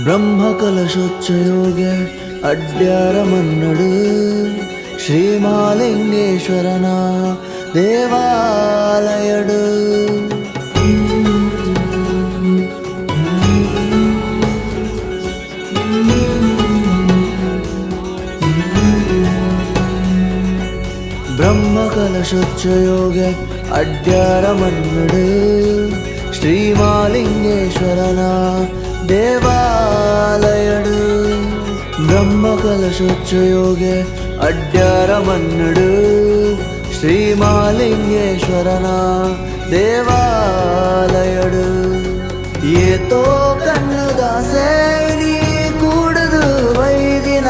ಬ್ರಹ್ಮಕಲಶೋಚ್ಚಯೋಗೆ ಅಡ್ಯಾರ ಮನ್ನಡು ಶ್ರೀಮಾಲಿಂಗೇಶ್ವರನ ದೇವಾಲಯಡು ಬ್ರಹ್ಮಕಲಶೋಚ್ಚಯೋಗೆ ಅಡ್ಯಾರ ಮನ್ನಡು ಶ್ರೀಮಾಲಿಂಗೇಶ್ವರನ ದೇವಾಲಯಡು ಬ್ರಹ್ಮಕಲಶೋಚ್ಚಯೋಗೆ ಅಡ್ಯಾರ ಮನ್ನಡು ಶ್ರೀಮಾಲಿಂಗೇಶ್ವರನ ದೇವಾಲಯಡು ಏತೋ ಕಣ್ಣು ದಾಸೆ ನೀ ಕೂಡದು ವೈದಿನ